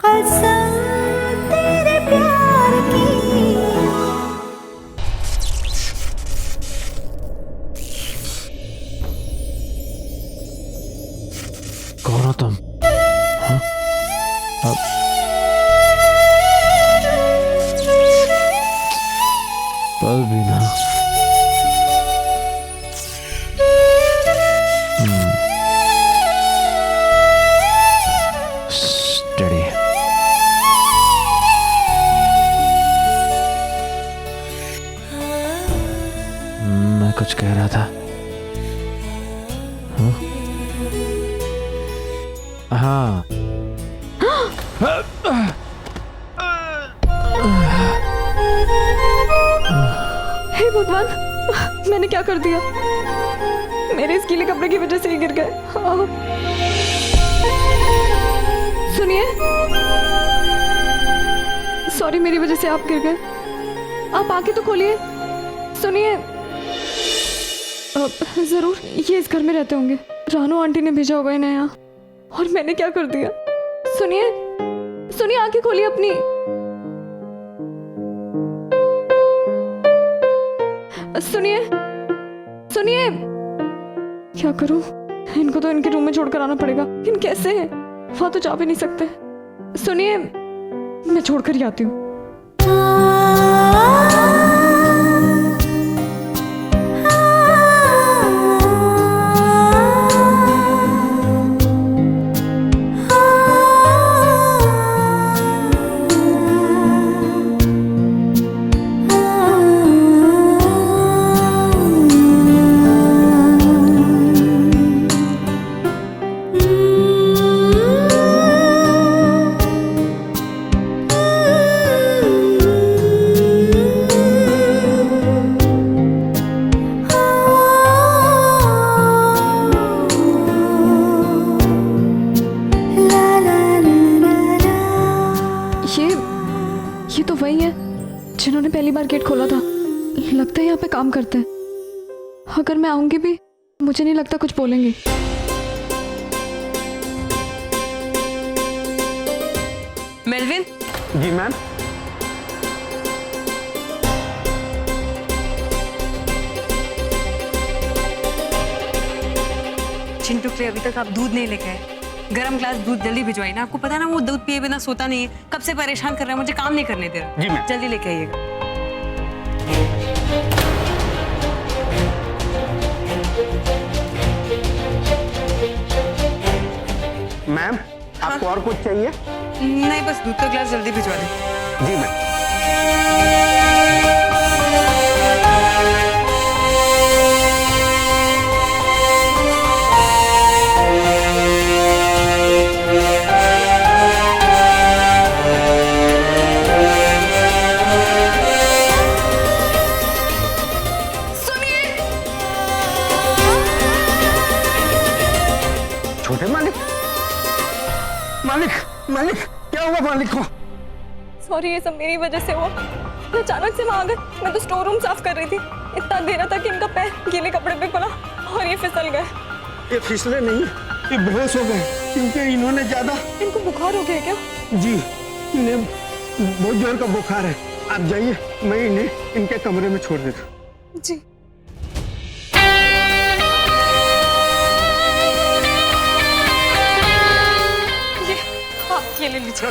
कसम तेरे प्यार की। कौन हो तुम? हाँ? पल भी ना। स्टडी। मैं कुछ कह रहा था। हाँ? हे भगवान, मैंने क्या कर दिया? मेरे इस गीले कपड़े की वजह से ही गिर गए। सुनिए, सॉरी, मेरी वजह से आप गिर गए। आप आके तो खोलिए। सुनिए, जरूर ये इस घर में रहते होंगे। रानू आंटी ने भेजा होगा इन्हें यहाँ, और मैंने क्या कर दिया? सुनिए, सुनिए, आके खोलिए अपनी। सुनिए, सुनिए, क्या करूं? इनको तो इनके रूम में छोड़कर आना पड़ेगा। लेकिन कैसे? वहां तो जा भी नहीं सकते। सुनिए, मैं छोड़कर ही आती हूँ। ये तो वही है जिन्होंने पहली बार गेट खोला था। लगता है यहाँ पे काम करते हैं। अगर मैं आऊंगी भी, मुझे नहीं लगता कुछ बोलेंगे। मेलविन। जी मैम। चिंटू के लिए अभी तक आप दूध नहीं लेके आए। गरम ग्लास दूध जल्दी भिजवाइए ना। आपको पता ना वो दूध पिए बिना सोता नहीं है। कब से परेशान कर रहा है, मुझे काम नहीं करने दे रहा। जी मैम। जल्दी लेके आइएगा। मैम, आपको और कुछ चाहिए? नहीं, बस दूध का ग्लास जल्दी भिजवा दें। जी मैम। छोटे मालिक, मालिक, मालिक, क्या हुआ मालिक को? सॉरी, ये सब मेरी वजह से हुआ। मैं अचानक से वहां आ गई। मैं तो स्टोर रूम साफ कर रही थी। इतना देर था कि इनका पैर गीले कपड़े पे खुला और ये फिसल गए। ये फिसले नहीं, ये बेहोश हो गए क्योंकि इन्होंने ज्यादा। इनको बुखार हो गया क्या? जी, इन्हें बहुत जोर का बुखार है। आप जाइए, मैं इन्हें इनके कमरे में छोड़ देता हूँ। जी। ये ले लीजिए।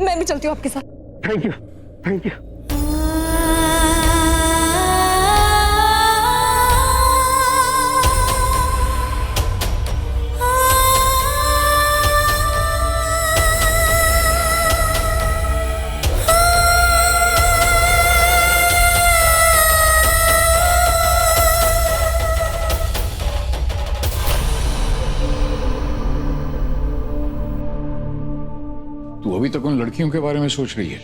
मैं भी चलती हूँ आपके साथ। Thank you, thank you. तू अभी तक उन लड़कियों के बारे में सोच रही है?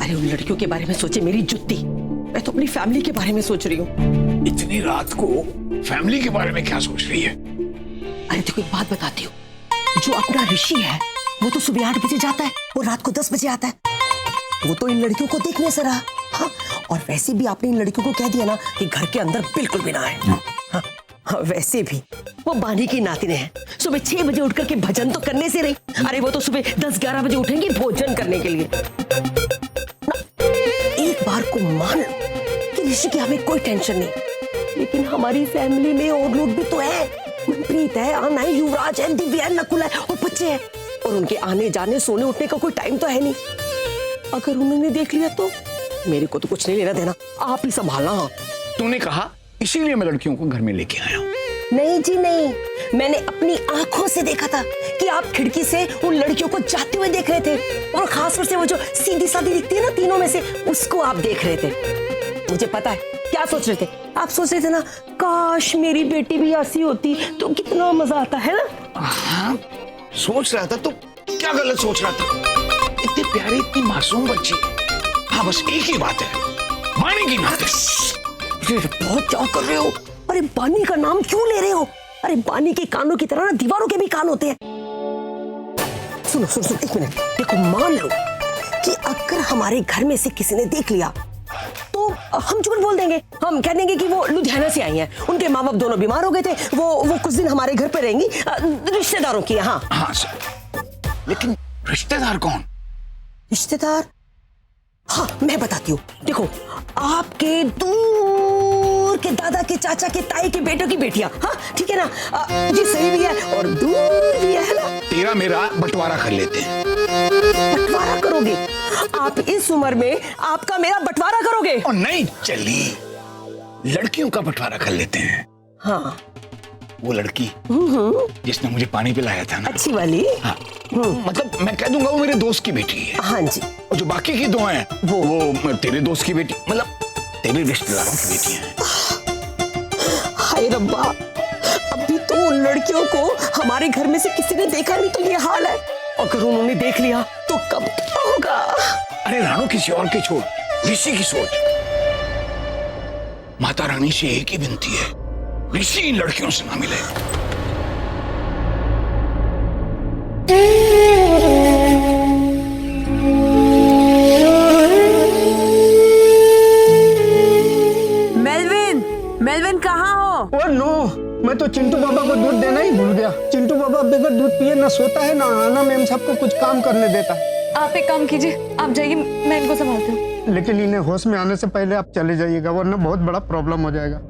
अरे उन लड़कियों के बारे में सोचे मेरी जुत्ती, मैं तो अपनी फैमिली के बारे में सोच रही हूँ। इतनी रात को फैमिली के बारे में क्या सोच रही है? अरे देखो एक बात बताती हूँ, जो अपना ऋषि है वो तो सुबह 8 बजे जाता है और रात को 10 बजे आता है। वो तो इन लड़कियों को देखने से रहा। हाँ, और वैसे भी आपने इन लड़कियों को कह दिया ना कि घर के अंदर बिल्कुल भी ना आए। हाँ, हाँ, वैसे भी वो बानी की नातिन है, सुबह 6 बजे उठ करके भजन तो करने से रही। अरे वो तो सुबह 10-11 बजे उठेंगी भोजन करने के लिए। एक बार को मान लो कि ऋषि की हमें कोई टेंशन नहीं, लेकिन हमारी फैमिली में और लोग भी तो है। मनप्रीत है, आना है, युवराज है, दिव्या है, नकुल है और बच्चे हैं, और उनके आने जाने सोने उठने का कोई टाइम तो है नहीं। अगर उन्होंने देख लिया तो मेरे को तो कुछ नहीं लेना देना, आप ही संभालना। तूने कहा इसीलिए मैं लड़कियों को घर में लेके आया हूँ। नहीं जी नहीं, मैंने अपनी आंखों से देखा था कि आप खिड़की से उन लड़कियों को जाते हुए देख रहे थे, और खासकर से वो जो सीधी सादी दिखती है ना तीनों में से, उसको आप देख रहे थे। मुझे पता है क्या सोच रहे थे आप। सोच रहे थे ना, काश मेरी बेटी भी ऐसी होती तो कितना मजा आता है ना। हाँ, सोच रहा था तो क्या गलत सोच रहा था? इतनी प्यारी इतनी मासूम बच्ची। हाँ, बस एक ही बात है, बानी की नातिन। बहुत क्या कर रहे हो? अरे बानी का नाम क्यों ले रहे हो? अरे बानी के कानों की तरह ना दीवारों के भी कान होते हैं। सुनो सुनो सुनो, एक मिनट देखो, मान लो कि अगर हमारे घर में से किसी ने देख लिया तो हम झूठ बोल देंगे। हम कह देंगे कि वो लुधियाना से आई हैं, उनके माँ बाप दोनों बीमार हो गए थे, वो कुछ दिन हमारे घर पे रहेंगी, रिश्तेदारों की। हाँ हाँ सर, लेकिन रिश्तेदार कौन? रिश्तेदार, हाँ मैं बताती हूँ। देखो, आपके दूर के दादा के चाचा के ताई के बेटों की बेटियां। हाँ ठीक है ना, जी सही भी है और दूर भी है ना। तेरा मेरा बंटवारा कर लेते हैं। बंटवारा करोगे आप? इस उम्र में आपका मेरा बंटवारा करोगे? और नहीं चली, लड़कियों का बंटवारा कर लेते हैं। हाँ, वो लड़की जिसने मुझे पानी पिलाया था ना, अच्छी वाली। हाँ, मतलब मैं कह दूंगा वो मेरे दोस्त की बेटी है। हाँ जी। और जो बाकी की दो हैं वो तेरे दोस्त की बेटी, मतलब तेरे रिश्तेदारों की बेटी हैं। हाय रब्बा, अभी तो उन लड़कियों को हमारे घर में से किसी ने देखा नहीं तो ये हाल है। अगर उन्होंने देख लिया तो कब क्या होगा? अरे रानू, किसी और की छोड़, ऋषि की सोच। माता रानी से एक ही विनती है, ऋषि इन लड़कियों से ना मिले। मेलविन कहाँ हो? ओ नो, मैं तो चिंटू बाबा को दूध देना ही भूल गया। चिंटू बाबा बगैर दूध पिए ना सोता है ना आना मैम सबको कुछ काम करने देता। आप एक काम कीजिए, आप जाइए, मैं इनको संभालती हूँ। लेकिन इन्हें होश में आने से पहले आप चले जाइएगा, वरना बहुत बड़ा प्रॉब्लम हो जाएगा।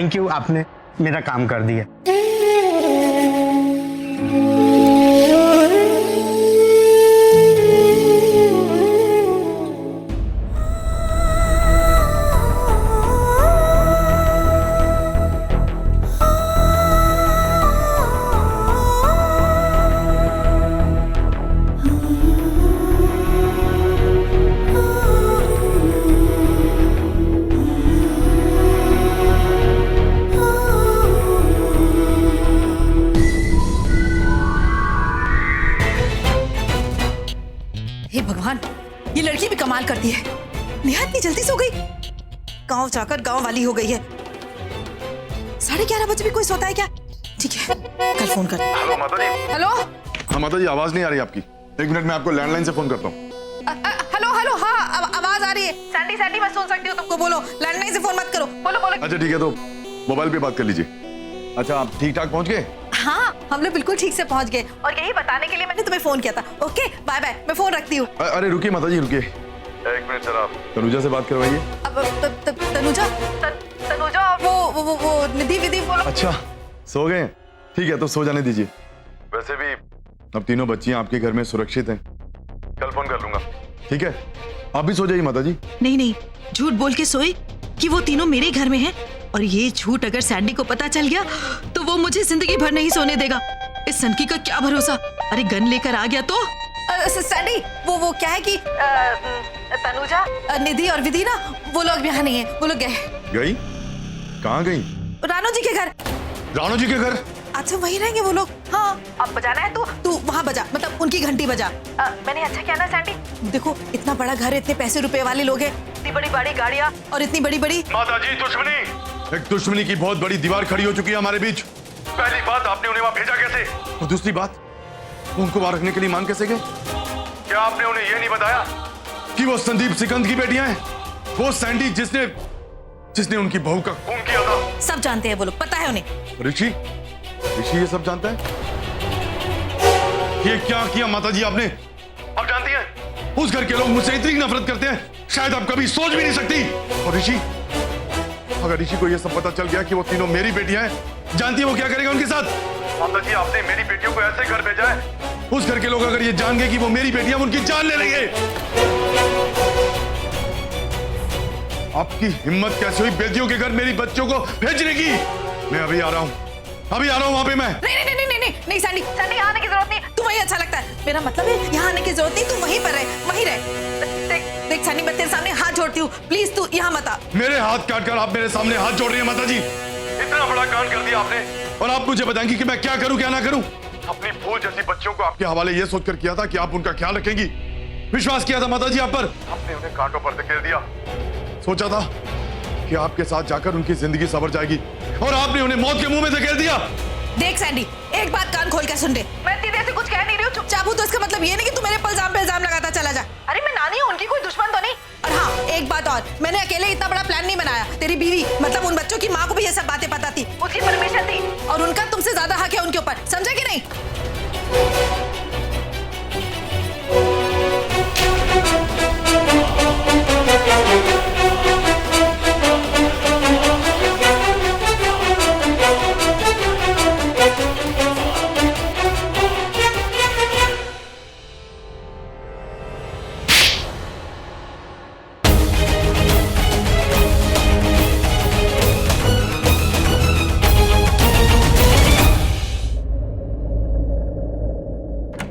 थैंक यू, आपने मेरा काम कर दिया। हे भगवान, ये लड़की भी कमाल करती है। नेहा इतनी जल्दी सो गई, गांव जाकर गांव वाली हो गई है। 11:30 बजे भी कोई सोता है क्या? ठीक है, कल फोन कर। हेलो माता जी। हेलो हाँ माता जी, आवाज नहीं आ रही आपकी। 1 मिनट में आपको लैंडलाइन से फोन करता हूँ। हेलो हेलो, हाँ आवाज आ रही है। सैंडी सैंडी मैं सुन सकती हूँ तुमको, बोलो। लैंडलाइन से फोन मत करो, बोलो बोलो। अच्छा ठीक है, तो मोबाइल पे बात कर लीजिए। अच्छा, आप ठीक ठाक पहुँच गए? हाँ, हम लोग बिल्कुल ठीक से पहुंच गए और यही बताने के लिए मैंने तुम्हें फोन किया था। ओके बाय बाय, मैं फोन रखती हूँ। अरे रुकिए माता जी, रुकिए 1 मिनट जरा तनुजा से बात करवाइए। अब तनुजा और वो निधि विधि बोलो। अच्छा, सो गए? ठीक है, तो सो जाने दीजिए। वैसे भी अब तीनों बच्चियां आपके घर में सुरक्षित हैं। कल फोन कर लूंगा, ठीक है? आप भी सो जाइए माता जी। नहीं, झूठ बोल के सोई कि वो तीनों मेरे घर में हैं, और ये झूठ अगर सैंडी को पता चल गया तो वो मुझे जिंदगी भर नहीं सोने देगा। इस सनकी का क्या भरोसा, अरे गन लेकर आ गया तो। सैंडी, वो क्या है कि तनुजा, निधि और विधि ना, वो लोग यहाँ नहीं है, वो लोग गई? कहाँ गई? रानू जी के घर। रानू जी के घर? अच्छा, वही रहेंगे वो लोग। हाँ, अब बजाना है तो तू वहाँ बजा, मतलब उनकी घंटी बजा। मैंने अच्छा किया ना सैंडी? देखो, इतना बड़ा घर है, इतने पैसे रुपए वाले लोग हैं, इतनी बड़ी बड़ी गाड़ियाँ और इतनी बड़ी बड़ी। माता जी, दुश्मनी, एक दुश्मनी की बहुत बड़ी दीवार खड़ी हो चुकी है हमारे बीच। पहली बात, आपने उन्हें वहां भेजा कैसे? और दूसरी बात, उनको वहां रखने के लिए मान कैसे गए? क्या आपने उन्हें यह नहीं बताया कि वो संदीप सिकंद की बेटियां हैं? वो सैंडी जिसने उनकी बहू का खून किया था। सब जानते हैं वो लोग, पता है उन्हें। ऋषि ये सब जानता है? ये क्या किया माता जी आपने? आप जानती हैं, उस घर के लोग मुझसे इतनी नफरत करते हैं, शायद आप कभी सोच भी नहीं सकती। और ऋषि, अगर ऋषि को यह सब पता चल गया कि वो तीनों मेरी बेटियां हैं, जानती है वो क्या करेगा उनके साथ? माता जी, आपने मेरी बेटियों को ऐसे घर भेजा है, उस घर के लोग अगर ये जान गए कि वो मेरी बेटियां, उनकी जान ले लेंगे। आपकी हिम्मत कैसे हुई बेटियों के घर मेरी बच्चों को भेजने की? मैं अभी आ रहा हूँ वहां पे। मैं नहीं सैंडी, यहाँ आने की जरूरत नहीं, तू वहीं अच्छा लगता है। मेरा मतलब है, यहाँ आने की जरूरत नहीं, तू वहीं पर रहे, वहीं रहे। देख सैंडी, मैं तेरे सामने हाथ जोड़ती हूँ, प्लीज तू यहाँ मत आ। मेरे हाथ काटकर आप मेरे सामने हाथ जोड़ रही हैं माता जी? इतना बड़ा कांड कर दिया आपने, और आप मुझे बताएंगी कि मैं क्या करूं क्या ना करूं? अपनी फूल जैसी बच्चियों को आपके हवाले ये सोचकर किया था कि आप उनका ख्याल रखेंगी। विश्वास किया था माता जी आप पर, आपने उन्हें कांटों पर धकेल दिया। सोचा था कि आपके साथ जाकर उनकी जिंदगी संवर जाएगी, और आपने उन्हें मौत के मुंह में धकेल दिया। देख सैंडी, एक बात कान खोल कर सुन ले, मैं इतनी देर से कुछ कह नहीं रही हूँ, चुपचाप हूँ, तो इसका मतलब ये नहीं कि तू मेरे पर इल्जाम लगाता चला जा। अरे मैं नानी हूँ, उनकी कोई दुश्मन तो नहीं। और हाँ, एक बात और, मैंने अकेले इतना बड़ा प्लान नहीं बनाया। तेरी बीवी, मतलब उन बच्चों की माँ को भी ये सब बातें पता थी, उसकी परमिशन थी, और उनका तुमसे ज्यादा हक है उनके ऊपर, समझे कि नहीं?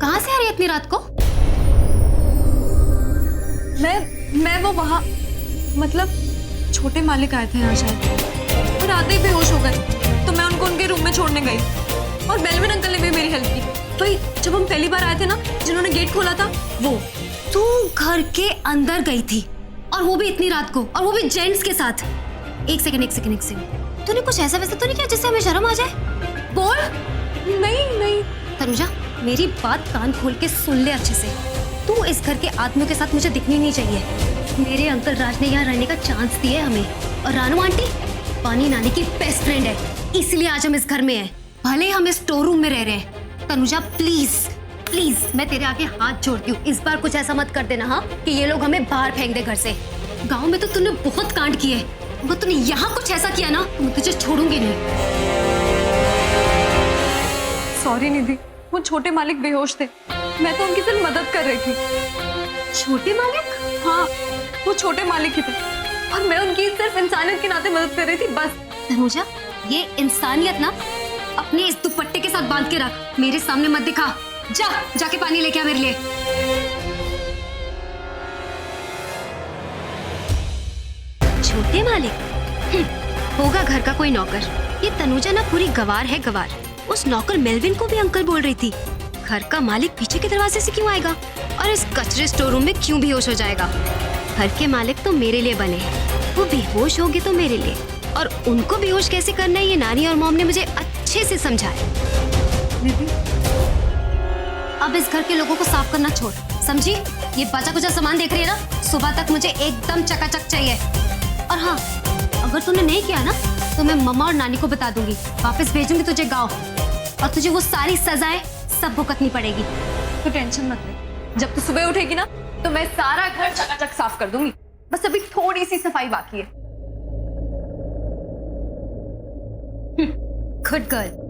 कहाँ से आ रही है इतनी रात को? मैं वो वहाँ, मतलब छोटे मालिक आए थे यहाँ शायद, और आते ही बेहोश हो गए, तो मैं उनको उनके रूम में छोड़ने गई, और बेलविन अंकल ने भी मेरी हेल्प की। वही जब हम पहली बार आए थे ना, जिन्होंने गेट खोला था, वो। तू घर के अंदर गई थी, और वो भी इतनी रात को, और वो भी जेंट्स के साथ। एक सेकंड, तूने कुछ ऐसा वैसा तो नहीं किया जिससे हमें शर्म आ जाए? बोल। नहीं। तनुजा, मेरी बात कान खोल के सुन ले अच्छे से। तू इस घर के आदमियों के साथ मुझे दिखनी नहीं चाहिए। मेरे अंकल राज ने यहाँ रहने का चांस दिया है हमें, और रानू आंटी पानी नानी की बेस्ट फ्रेंड है, इसलिए आज हम इस घर में हैं, भले ही हम इस स्टोर रूम में रह रहे हैं। तनुजा प्लीज, मैं तेरे आगे हाथ जोड़ती हूँ, इस बार कुछ ऐसा मत कर देना, हाँ, कि ये लोग हमें बाहर फेंक दे घर से। गाँव में तो तूने बहुत कांड किए, अगर तूने यहाँ कुछ ऐसा किया ना तो मैं तुझे छोड़ूंगी नहीं। सॉरी निधि, वो छोटे मालिक बेहोश थे, मैं तो उनकी सिर्फ मदद कर रही थी। छोटे मालिक? हाँ, वो छोटे मालिक ही थे और मैं उनकी सिर्फ इंसानियत के नाते मदद कर रही थी बस। तनुजा, ये इंसानियत ना अपने इस दुपट्टे के साथ बांध के रख, मेरे सामने मत दिखा। जाके पानी लेके आ मेरे लिए। छोटे मालिक? होगा घर का कोई नौकर। ये तनुजा ना पूरी गवार है, गवार। उस नौकर मेलविन को भी अंकल बोल रही थी। घर का मालिक पीछे के दरवाजे से क्यों आएगा और इस कचरे स्टोर रूम में क्यों बेहोश हो जाएगा? घर के मालिक तो मेरे लिए बने हैं, वो बेहोश होंगे तो मेरे लिए, और उनको बेहोश कैसे करना है ये नानी और मॉम ने मुझे अच्छे से समझाया। अब इस घर के लोगों को साफ करना छोड़, समझी? ये बचा कुचा सामान देख रही है ना, सुबह तक मुझे एकदम चकाचक चाहिए। और हाँ, अगर तूने नहीं किया ना तो मैं मम्मा और नानी को बता दूंगी, वापस भेजूंगी तुझे गाँव, और तुझे वो सारी सजाएं सब भुगतनी पड़ेगी। तो टेंशन मत ले, जब तू सुबह उठेगी ना तो मैं सारा घर चकाचक साफ कर दूंगी। बस अभी थोड़ी सी सफाई बाकी है। Good girl.